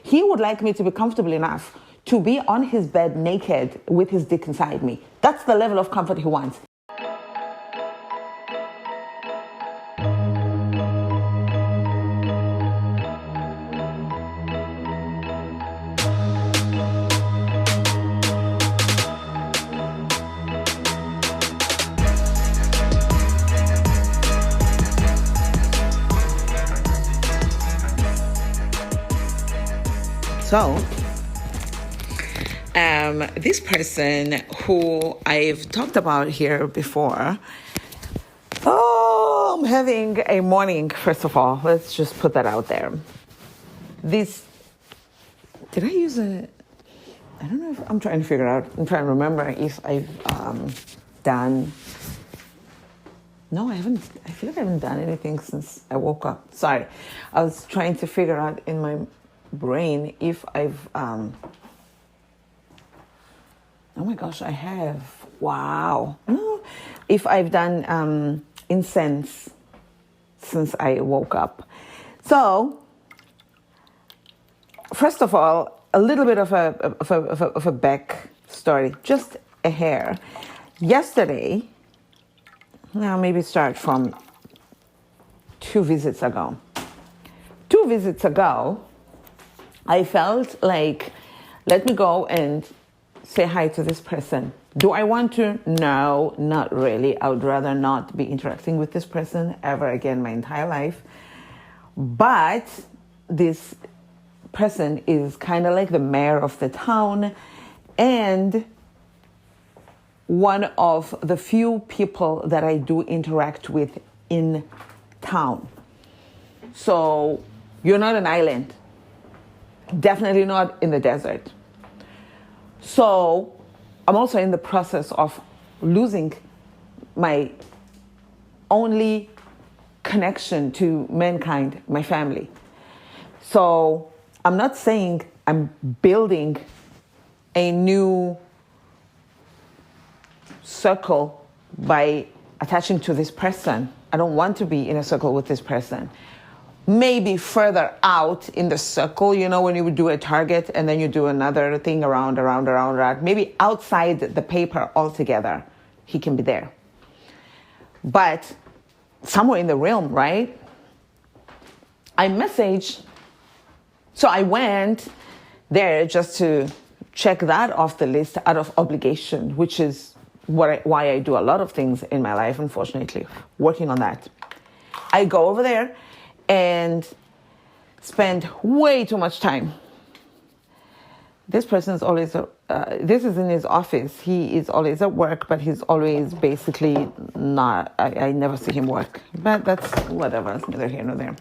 He would like me to be comfortable enough to be on his bed naked with his dick inside me. That's the level of comfort he wants. So, this person who I've talked about here before, I'm having a morning, first of all. Let's just put that out there. Did I use I don't know if I'm trying to figure out, I'm trying to remember if I've done, no, I haven't, I feel like I haven't done anything since I woke up. Sorry. I was trying to figure out in my brain if I've oh my gosh, I have. Wow. No, if I've done incense since I woke up. So first of all, a little bit of a back story, just a hair. Yesterday, now maybe start from 2 visits ago. 2 visits ago, I felt like, let me go and say hi to this person. Do I want to? No, not really. I would rather not be interacting with this person ever again my entire life. But this person is kind of like the mayor of the town and one of the few people that I do interact with in town. So you're not an island. Definitely not in the desert. So I'm also in the process of losing my only connection to mankind, my family. So I'm not saying I'm building a new circle by attaching to this person. I don't want to be in a circle with this person. Maybe further out in the circle, you know, when you would do a target and then you do another thing around. Maybe outside the paper altogether, he can be there. But somewhere in the realm, right? I messaged. So I went there just to check that off the list out of obligation, which is why I do a lot of things in my life, unfortunately, working on that. I go over there and spend way too much time. This person is always, this is in his office. He is always at work, but he's always basically not, I never see him work. But that's whatever, it's neither here nor there.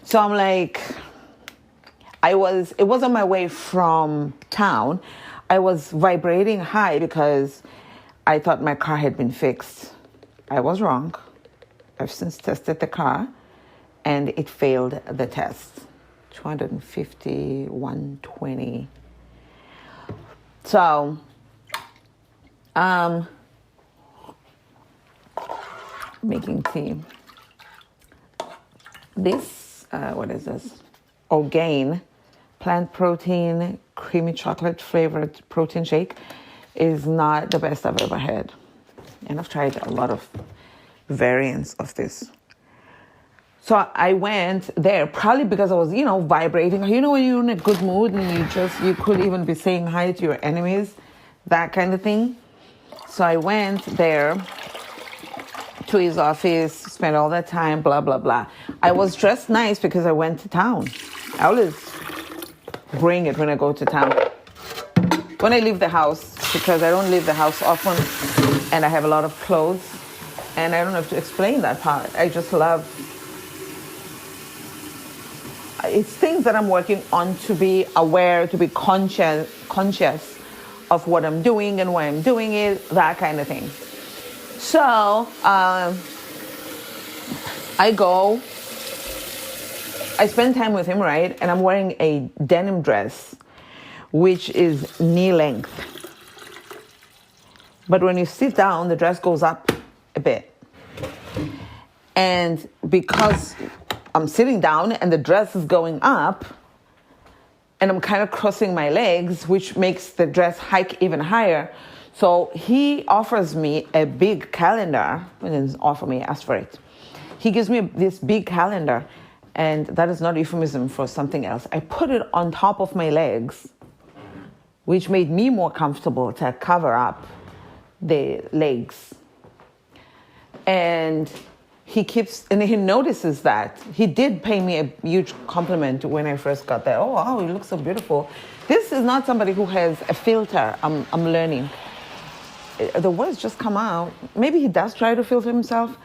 So I'm like, it was on my way from town. I was vibrating high because I thought my car had been fixed. I was wrong. I've since tested the car and it failed the test. 250, 120. So, making tea. This, what is this? Orgain plant protein, creamy chocolate flavored protein shake is not the best I've ever had. And I've tried a lot of variants of this. So I went there probably because I was, vibrating. You know, when you're in a good mood and you could even be saying hi to your enemies, that kind of thing. So I went there to his office, spent all that time, blah, blah, blah. I was dressed nice because I went to town. I always bring it when I go to town. When I leave the house, because I don't leave the house often and I have a lot of clothes and I don't have to explain that part. I just love, it's things that I'm working on to be aware, to be conscious of what I'm doing and why I'm doing it, that kind of thing. So I spend time with him, right? And I'm wearing a denim dress, which is knee length. But when you sit down, the dress goes up a bit. And because I'm sitting down and the dress is going up, and I'm kind of crossing my legs, which makes the dress hike even higher. So he offers me a big calendar. He didn't offer me, ask for it. He gives me this big calendar, and that is not a euphemism for something else. I put it on top of my legs, which made me more comfortable to cover up the legs. And he notices that. He did pay me a huge compliment when I first got there. Oh, wow, you look so beautiful. This is not somebody who has a filter. I'm learning. The words just come out. Maybe he does try to filter himself,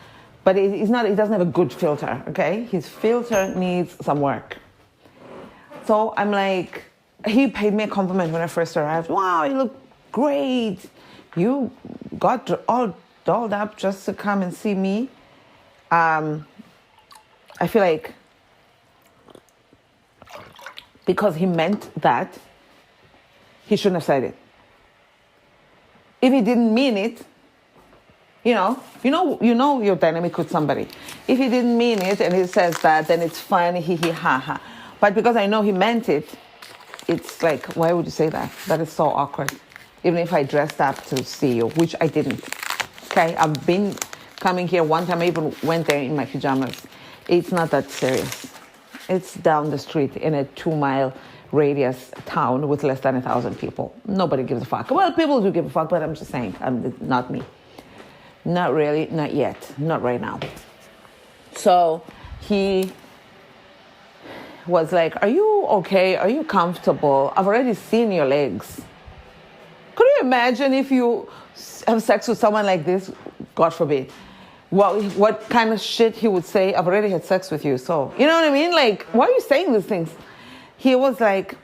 but he doesn't have a good filter, okay? His filter needs some work. So I'm like, he paid me a compliment when I first arrived. Wow, you look great. You got all dolled up just to come and see me. I feel like because he meant that, he shouldn't have said it. If he didn't mean it, you know your dynamic with somebody. If he didn't mean it and he says that, then it's fun, hee hee ha ha. But because I know he meant it, it's like, why would you say that? That is so awkward. Even if I dressed up to see you, which I didn't. Okay, I've been coming here one time. I even went there in my pajamas. It's not that serious. It's down the street in a 2-mile radius town with less than 1,000 people. Nobody gives a fuck. Well, people do give a fuck, but I'm just saying, not me. Not really, not yet, not right now. So he was like, are you okay? Are you comfortable? I've already seen your legs. Could you imagine if you have sex with someone like this? God forbid. What kind of shit he would say? I've already had sex with you, so you know what I mean? Like, why are you saying these things? He was like,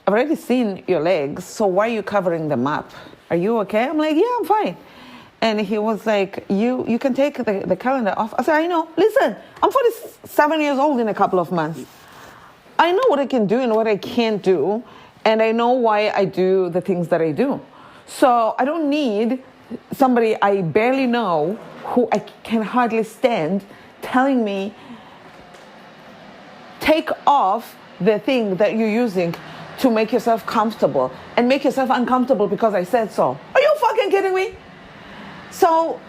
I've already seen your legs, so why are you covering them up? Are you okay? I'm like, yeah, I'm fine. And he was like, you can take the calendar off. I said, I know. Listen, I'm 47 years old in a couple of months. I know what I can do and what I can't do, and I know why I do the things that I do. So I don't need somebody I barely know, who I can hardly stand, telling me, take off the thing that you're using to make yourself comfortable and make yourself uncomfortable because I said so. Are you fucking kidding me? So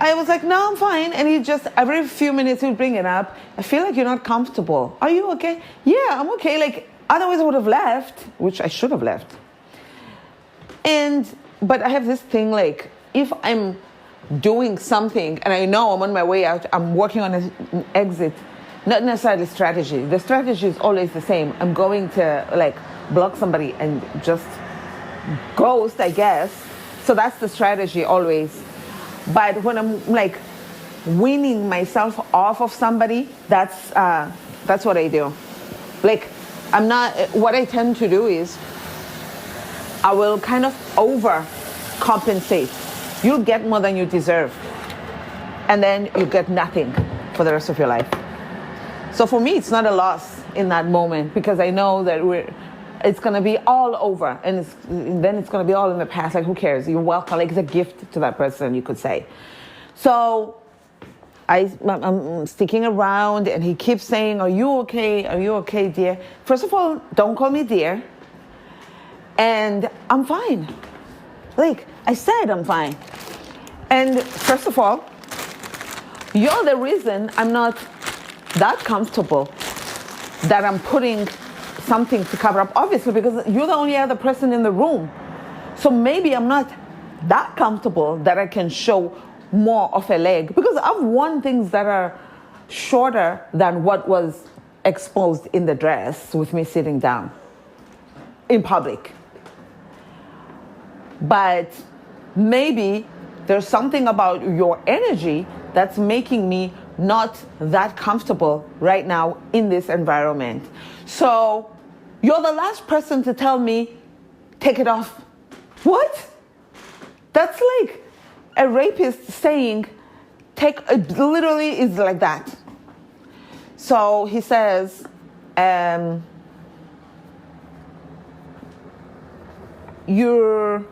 I was like, no, I'm fine. And he just, every few minutes, he would bring it up. I feel like you're not comfortable. Are you okay? Yeah, I'm okay. Like, otherwise I would have left, which I should have left. But I have this thing, like, if I'm doing something and I know I'm on my way out, I'm working on an exit, not necessarily strategy. The strategy is always the same. I'm going to, like, block somebody and just ghost, I guess. So that's the strategy always. But when I'm, like, weaning myself off of somebody, that's what I do. Like, what I tend to do is I will kind of overcompensate. You'll get more than you deserve. And then you get nothing for the rest of your life. So for me, it's not a loss in that moment because I know that it's going to be all over. And then it's going to be all in the past. Like, who cares? You're welcome. Like, it's a gift to that person, you could say. So I'm sticking around and he keeps saying, are you okay? Are you okay, dear? First of all, don't call me dear. And I'm fine. Like, I said I'm fine. And first of all, you're the reason I'm not that comfortable that I'm putting something to cover up, obviously, because you're the only other person in the room. So maybe I'm not that comfortable that I can show more of a leg, because I've worn things that are shorter than what was exposed in the dress with me sitting down in public. But maybe there's something about your energy that's making me not that comfortable right now in this environment. So you're the last person to tell me, take it off. What? That's like a rapist saying, it literally is like that. So he says, you're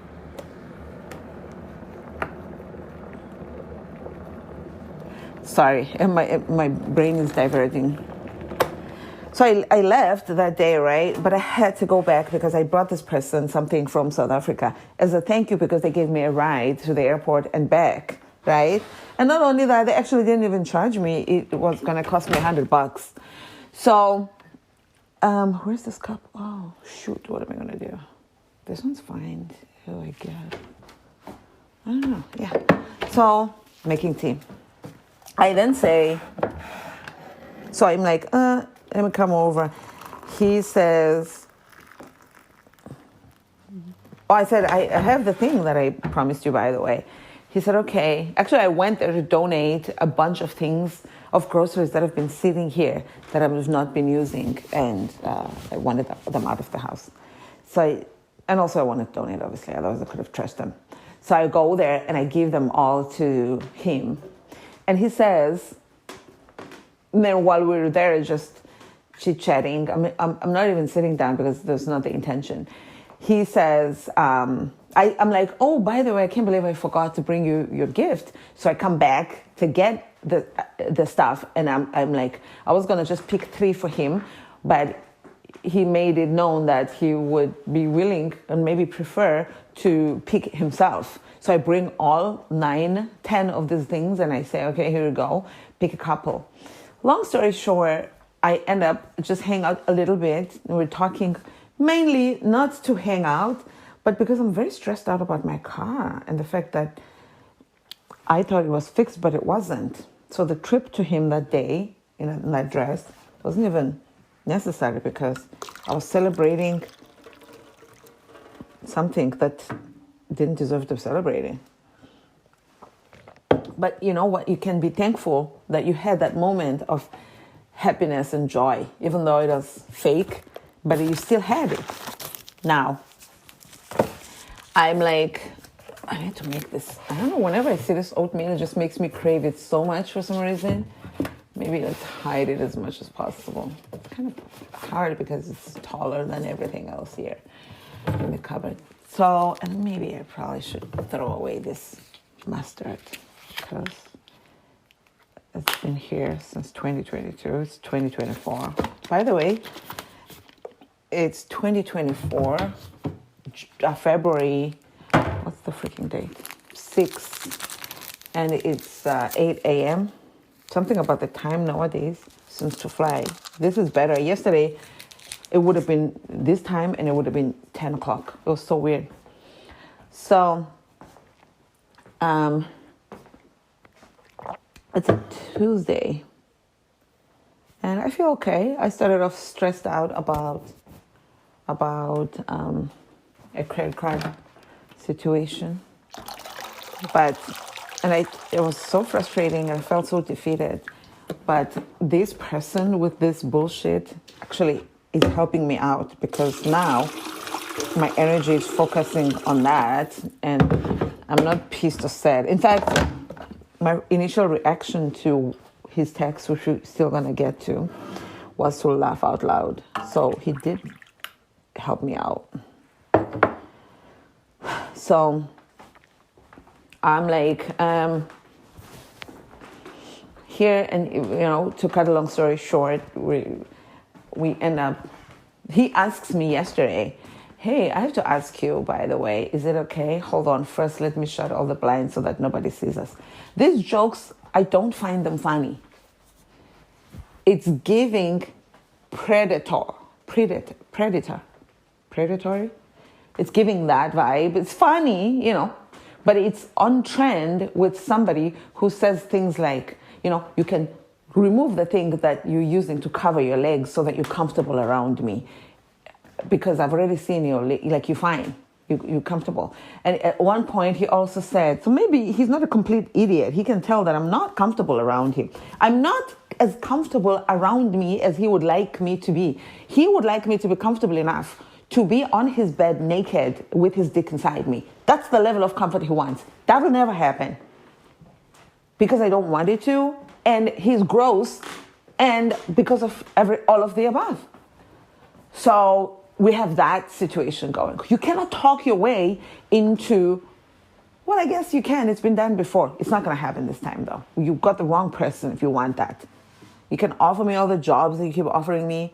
sorry, my brain is diverting. So I left that day, right? But I had to go back because I brought this person something from South Africa as a thank you because they gave me a ride to the airport and back, right? And not only that, they actually didn't even charge me. It was going to cost me $100. So, where's this cup? Oh, shoot, what am I going to do? This one's fine. Oh, I guess. I don't know, yeah. So, making tea. I then say, so I'm like, let me come over. He says, oh, I said, I have the thing that I promised you, by the way. He said, okay. Actually, I went there to donate a bunch of things, of groceries that have been sitting here that I have not been using, and I wanted them out of the house. And also I wanted to donate, obviously, otherwise I could have trashed them. So I go there and I give them all to him. And he says, and then while we were there, just chit-chatting, I'm not even sitting down because there's not the intention. He says, I'm like, oh, by the way, I can't believe I forgot to bring you your gift. So I come back to get the stuff, and I'm like, I was going to just pick 3 for him, but he made it known that he would be willing and maybe prefer to pick himself. So I bring all 9, 10 of these things, and I say, okay, here you go, pick a couple. Long story short, I end up just hang out a little bit. We're talking mainly not to hang out, but because I'm very stressed out about my car and the fact that I thought it was fixed, but it wasn't. So the trip to him that day in that dress wasn't even necessary because I was celebrating something that didn't deserve to be celebrated. But you know what? You can be thankful that you had that moment of happiness and joy, even though it was fake, but you still had it. Now, I'm like, I need to make this. I don't know, whenever I see this oatmeal, it just makes me crave it so much for some reason. Maybe let's hide it as much as possible. It's kind of hard because it's taller than everything else here in the cupboard. So, and maybe I probably should throw away this mustard because it's been here since 2022. It's 2024. By the way, it's 2024, February, what's the freaking date? 6th, and it's 8 a.m. Something about the time nowadays seems to fly. This is better. Yesterday, it would have been this time and it would have been 10 o'clock. It was so weird. So, it's a Tuesday. And I feel okay. I started off stressed out about a credit card situation. It was so frustrating and I felt so defeated. But this person with this bullshit actually is helping me out because now my energy is focusing on that and I'm not pissed or sad. In fact, my initial reaction to his text, which we're still going to get to, was to laugh out loud. So he did help me out. So I'm like, here, and you know, to cut a long story short, we end up, he asks me yesterday, hey, I have to ask you, by the way, is it okay? Hold on, first let me shut all the blinds so that nobody sees us. These jokes, I don't find them funny. It's giving predatory. It's giving that vibe. It's funny, you know, but it's on trend with somebody who says things like, you know, you can remove the thing that you're using to cover your legs so that you're comfortable around me. Because I've already seen you, like, you're fine. You're comfortable. And at one point, he also said, so maybe he's not a complete idiot. He can tell that I'm not comfortable around him. I'm not as comfortable around me as he would like me to be. He would like me to be comfortable enough to be on his bed naked with his dick inside me. That's the level of comfort he wants. That will never happen. Because I don't want it to, and he's gross, and because of all of the above. So we have that situation going. You cannot talk your way into, well, I guess you can. It's been done before. It's not going to happen this time, though. You've got the wrong person if you want that. You can offer me all the jobs that you keep offering me.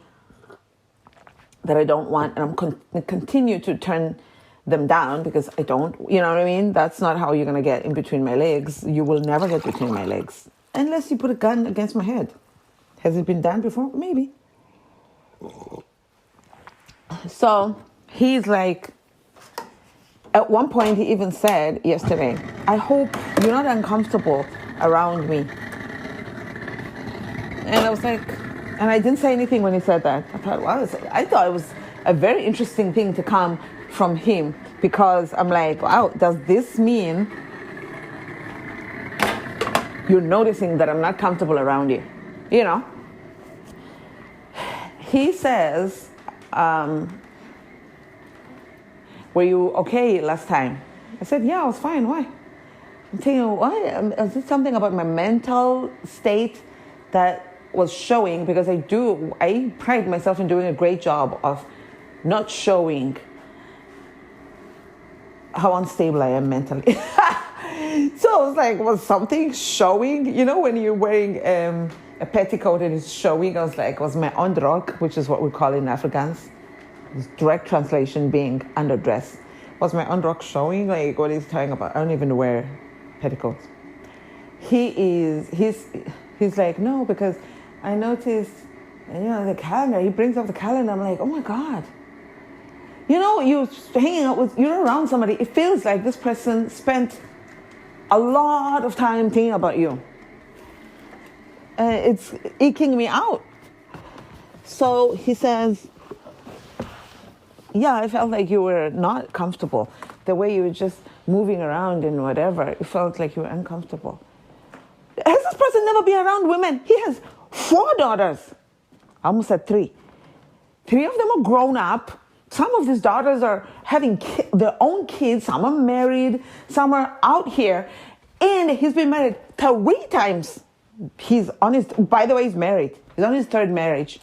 that I don't want, and I'm continue to turn them down because I don't, you know what I mean? That's not how you're going to get in between my legs. You will never get between my legs unless you put a gun against my head. Has it been done before? Maybe. So he's like, at one point he even said yesterday, I hope you're not uncomfortable around me. And I was like, and I didn't say anything when he said that. I thought it was a very interesting thing to come from him, because I'm like, wow, does this mean you're noticing that I'm not comfortable around you? You know? He says, were you okay last time? I said, yeah, I was fine. Why? I'm thinking, why? Is it something about my mental state that was showing? Because I pride myself in doing a great job of not showing how unstable I am mentally. So I was like, was something showing? You know, when you're wearing a petticoat and it's showing, I was like, was my underrok, which is what we call in Afrikaans, direct translation being underdress. Was my underrok showing? Like, what he's talking about? I don't even wear petticoats. He's like, no, because I noticed, the calendar. He brings up the calendar. I'm like, oh my God. You know, you're around somebody. It feels like this person spent a lot of time thinking about you. It's eking me out. So he says, yeah, I felt like you were not comfortable. The way you were just moving around and whatever, it felt like you were uncomfortable. Has this person never been around women? He has 4 daughters. I almost said 3. 3 of them are grown up. Some of his daughters are having their own kids. Some are married. Some are out here. And he's been married 3 times. By the way, he's married. He's on his 3rd marriage.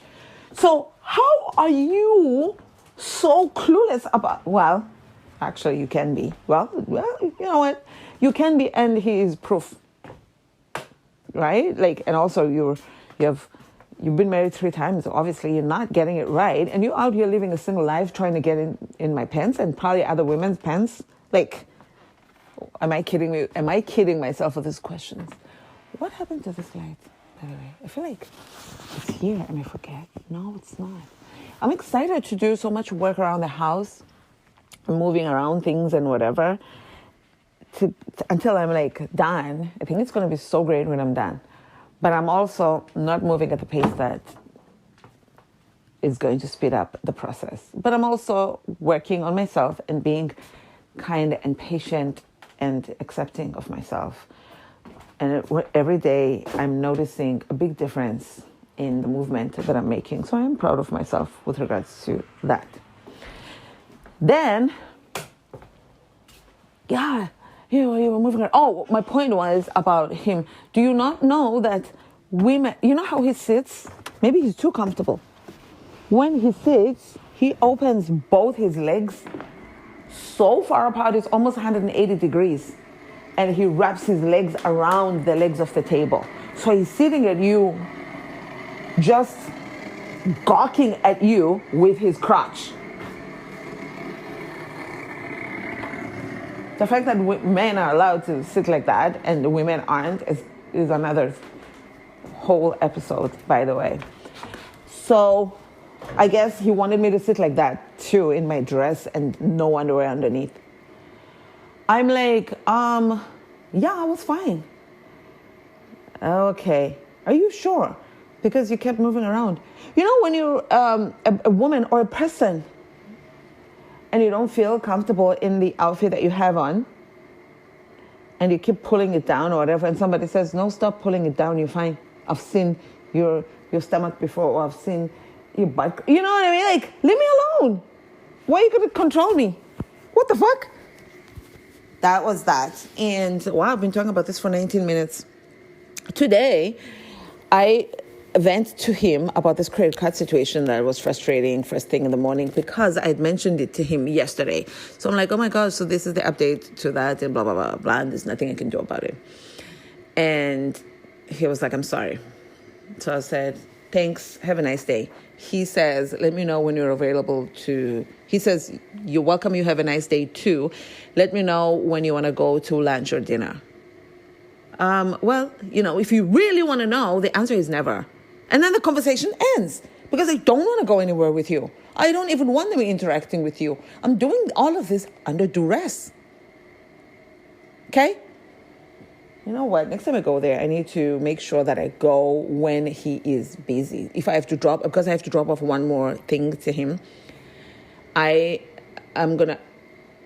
So how are you so clueless about, well, actually you can be. Well, you know what? You can be, and he is proof. Right? Like, and also you've been married 3 times. Obviously, you're not getting it right. And you're out here living a single life trying to get in my pants and probably other women's pants. Like, am I kidding me? Am I kidding myself with these questions? What happened to this light, by the way? I feel like it's here and I forget. No, it's not. I'm excited to do so much work around the house, moving around things and whatever, until I'm like done. I think it's going to be so great when I'm done. But I'm also not moving at the pace that is going to speed up the process. But I'm also working on myself and being kind and patient and accepting of myself. And every day I'm noticing a big difference in the movement that I'm making. So I'm proud of myself with regards to that. Then, yeah, you were moving around. Oh, my point was about him. Do you not know that women, you know how he sits? Maybe he's too comfortable. When he sits, he opens both his legs so far apart, it's almost 180 degrees. And he wraps his legs around the legs of the table. So he's sitting at you, just gawking at you with his crotch. The fact that men are allowed to sit like that and the women aren't is another whole episode, by the way. So I guess he wanted me to sit like that too, in my dress and no underwear underneath. I'm like, yeah, I was fine. Okay. Are you sure? Because you kept moving around. You know, when you're a woman or a person and you don't feel comfortable in the outfit that you have on and you keep pulling it down or whatever, and somebody says, no, stop pulling it down, you're fine. I've seen your stomach before, or I've seen your butt. You know what I mean? Like, leave me alone. Why are you going to control me? What the fuck? That was that. And wow, I've been talking about this for 19 minutes. Today, I went to him about this credit card situation that was frustrating first thing in the morning because I had mentioned it to him yesterday. So I'm like, oh my God, so this is the update to that and blah, blah, blah, blah. And there's nothing I can do about it. And he was like, I'm sorry. So I said, thanks, have a nice day. He says, let me know when you're available to, he says, you're welcome, you have a nice day too. Let me know when you want to go to lunch or dinner. Well, if you really want to know, the answer is never. And then the conversation ends because I don't want to go anywhere with you. I don't even want to be interacting with you. I'm doing all of this under duress. Okay? You know what? Next time I go there, I need to make sure that I go when he is busy. Because I have to drop off one more thing to him, I am going to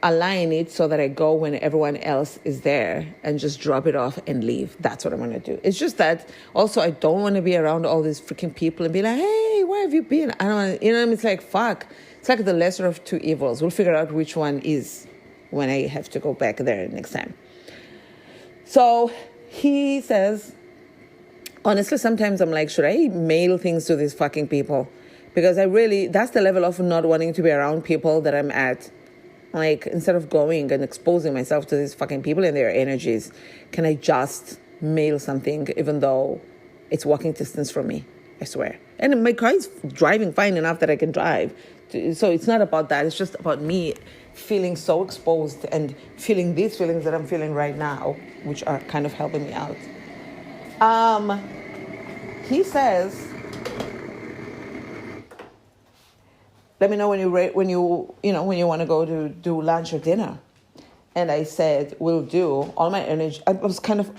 align it so that I go when everyone else is there and just drop it off and leave. That's what I'm going to do. It's just that also I don't want to be around all these freaking people and be like, hey, where have you been? I don't want to, it's like, fuck. It's like the lesser of two evils. We'll figure out which one is when I have to go back there next time. So he says, honestly, sometimes I'm like, should I mail things to these fucking people? Because that's the level of not wanting to be around people that I'm at. Like, instead of going and exposing myself to these fucking people and their energies, can I just mail something even though it's walking distance from me? I swear. And my car is driving fine enough that I can drive. So it's not about that. It's just about me feeling so exposed and feeling these feelings that I'm feeling right now, which are kind of helping me out. He says, let me know when you want to go to do lunch or dinner. And I said, will do. All my energy. I was kind of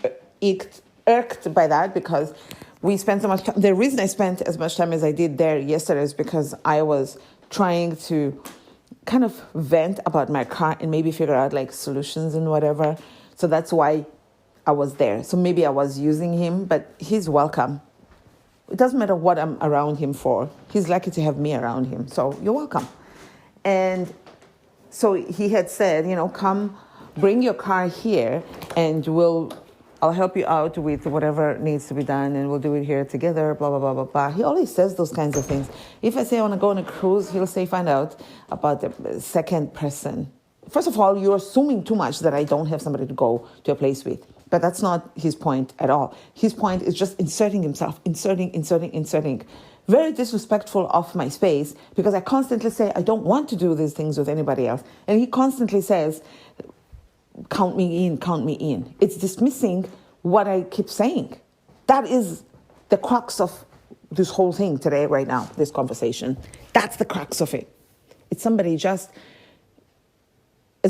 irked by that because we spent so much time. The reason I spent as much time as I did there yesterday is because I was trying to kind of vent about my car and maybe figure out like solutions and whatever. So that's why I was there. So maybe I was using him, but he's welcome. It doesn't matter what I'm around him for. He's lucky to have me around him. So you're welcome. And so he had said, come bring your car here and I'll help you out with whatever needs to be done and we'll do it here together, blah, blah, blah, blah, blah. He always says those kinds of things. If I say I want to go on a cruise, he'll say, find out about the second person. First of all, you're assuming too much that I don't have somebody to go to a place with. But that's not his point at all. His point is just inserting himself, inserting. Very disrespectful of my space because I constantly say I don't want to do these things with anybody else. And he constantly says, count me in. It's dismissing what I keep saying. That is the crux of this whole thing today, right now, this conversation. That's the crux of it. It's somebody it's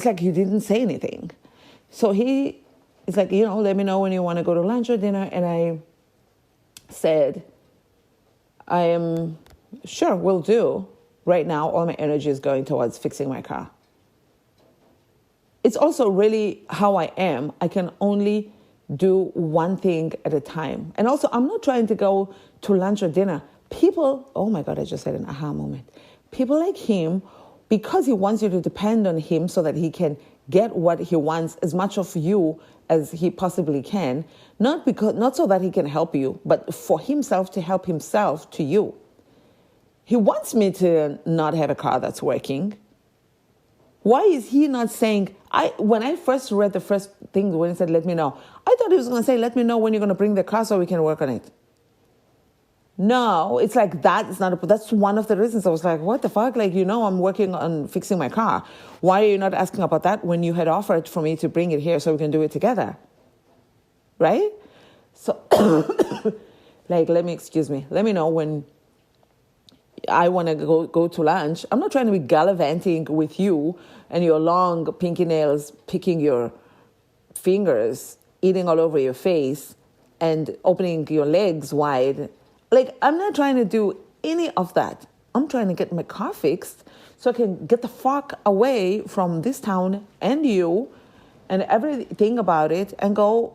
like you didn't say anything. So it's like, let me know when you want to go to lunch or dinner. And I said, I am sure will do. Right now, all my energy is going towards fixing my car. It's also really how I am. I can only do one thing at a time. And also, I'm not trying to go to lunch or dinner. People, oh my God, I just had an aha moment. People like him, because he wants you to depend on him so that he can get what he wants, as much of you as he possibly can, not so that he can help you, but for himself to help himself to you. He wants me to not have a car that's working. Why is he not saying, when I first read the first thing when he said, let me know, I thought he was going to say, let me know when you're going to bring the car so we can work on it. No, it's like that's one of the reasons I was like, what the fuck? Like, I'm working on fixing my car. Why are you not asking about that when you had offered for me to bring it here so we can do it together? Right? So, let me know when I want to go to lunch. I'm not trying to be gallivanting with you and your long pinky nails picking your fingers, eating all over your face and opening your legs wide. Like, I'm not trying to do any of that. I'm trying to get my car fixed so I can get the fuck away from this town and you and everything about it and go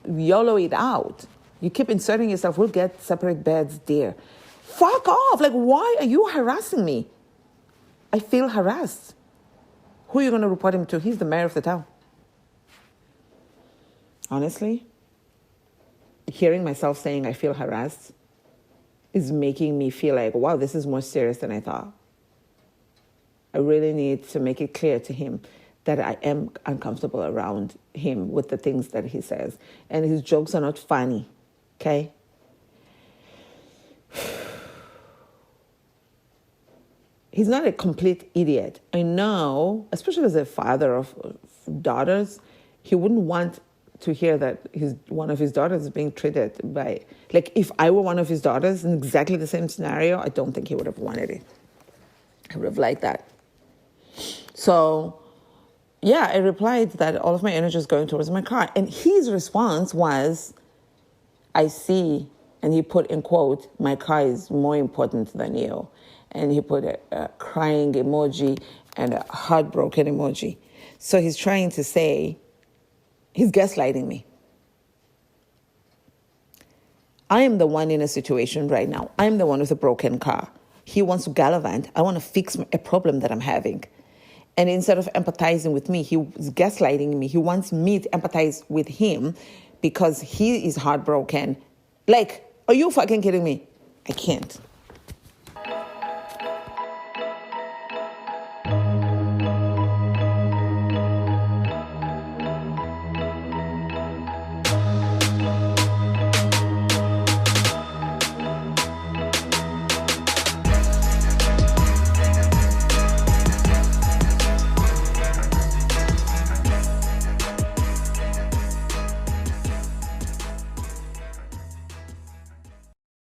YOLO it out. You keep inserting yourself. We'll get separate beds, dear. Fuck off. Like, why are you harassing me? I feel harassed. Who are you going to report him to? He's the mayor of the town. Honestly, hearing myself saying I feel harassed is making me feel like, wow, this is more serious than I thought. I really need to make it clear to him that I am uncomfortable around him with the things that he says. And his jokes are not funny, okay? he's not a complete idiot. I know, especially as a father of daughters, he wouldn't want to hear that one of his daughters is being treated by, like, if I were one of his daughters in exactly the same scenario, I don't think he would have wanted it. I would have liked that. So, yeah, I replied that all of my energy is going towards my car. And his response was, I see, and he put in quote, my car is more important than you. And he put a crying emoji and a heartbroken emoji. So he's trying to say, he's gaslighting me. I am the one in a situation right now. I'm the one with a broken car. He wants to gallivant. I want to fix a problem that I'm having. And instead of empathizing with me, he's gaslighting me. He wants me to empathize with him because he is heartbroken. Like, are you fucking kidding me? I can't.